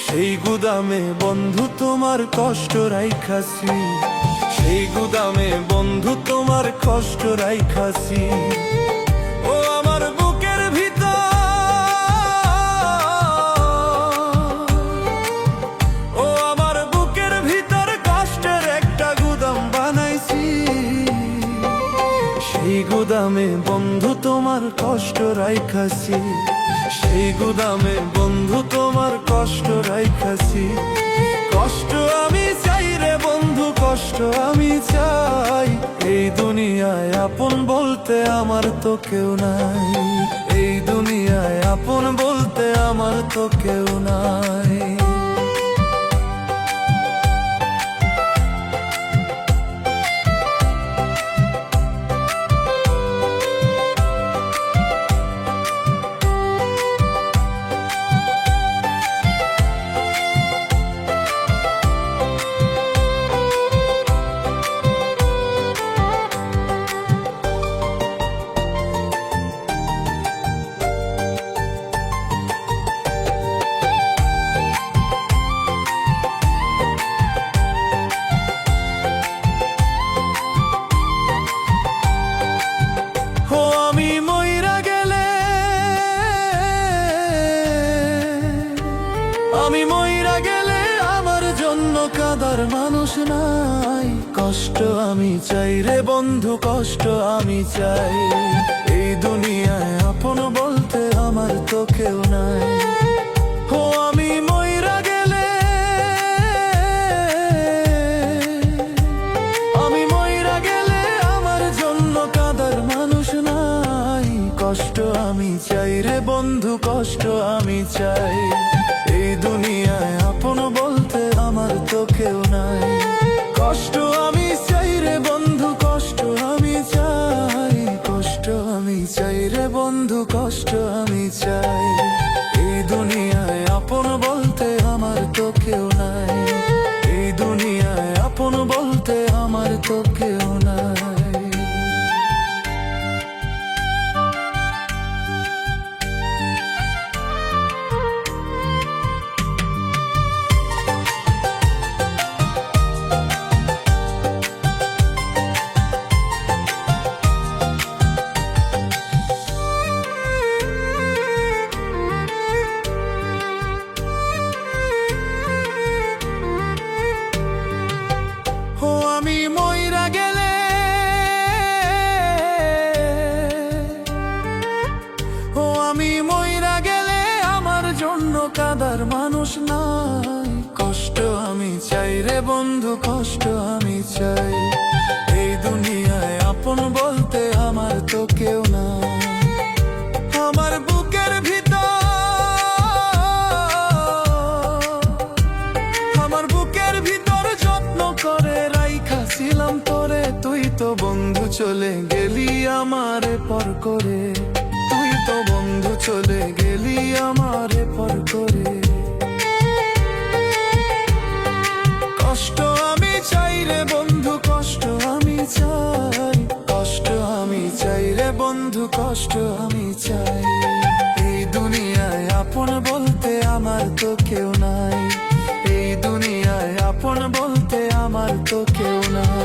সেই গুদামে বন্ধু তোমার কষ্ট রাইখাছি, সেই গুদামে বন্ধু তোমার কষ্ট রাইখাছি। ও আমার বুকের ভিতর, ও আমার বুকের ভিতর কষ্টের একটা গুদাম বানাইছি। সেই গুদামে বন্ধু তোমার কষ্ট রাইখাছি, সেই গুদামে বন্ধু তোমার কষ্ট রাইখাছি। কষ্ট আমি চাই রে বন্ধু, কষ্ট আমি চাই। এই দুনিয়ায় আপন বলতে আমার তো কেউ নাই, এই দুনিয়ায় আপন বলতে আমার তো কেউ নাই। আমি মইরা গেলে আমার জন্য কাঁদার মানুষ নাই। কষ্ট আমি চাই রে বন্ধু, কষ্ট আমি চাই। এই দুনিয়ায় আপন বলতে আমার তো কেউ নাই। ও আমি মইরা গেলে, আমি মইরা গেলে আমার জন্য কাঁদার মানুষ নাই। কষ্ট আমি চাই রে বন্ধু, কষ্ট আমি চাই। এই দুনিয়ায় আপন বলতে আমার তো কেউ নাই। কষ্ট আমি চাই রে বন্ধু, কষ্ট আমি চাই। কষ্ট আমি চাই রে বন্ধু, কষ্ট আমি চাই। এই দুনিয়ায় আপন বলতে আমার তো কেউ নাই, এই দুনিয়ায় আপন বলতে আমার তো কেউ নাই। আমি মইরা গেলে, ও আমি মইরা গেলে আমার জন্য কাঁদার মানুষ নাই। কষ্ট আমি চাই রে বন্ধু, কষ্ট আমি চাই। এই দুনিয়ায় আপন বলতে আমার তো কেউ নাই। আমার বুকের ভিতর, আমার বুকের ভিতর যত্ন করে রাইখাছিলাম তোরে। তুই তো বন্ধু চলে গেলি আমারে পর করে, তুই তো বন্ধু চলে গেলি আমারে পর করে। কষ্ট আমি চাই রে বন্ধু, কষ্ট আমি চাই। কষ্ট আমি চাই রে বন্ধু, কষ্ট আমি চাই। এই দুনিয়ায় আপন বলতে আমার তো কেউ নাই, এই দুনিয়ায় আপন বলতে আমার তো কেউ নাই।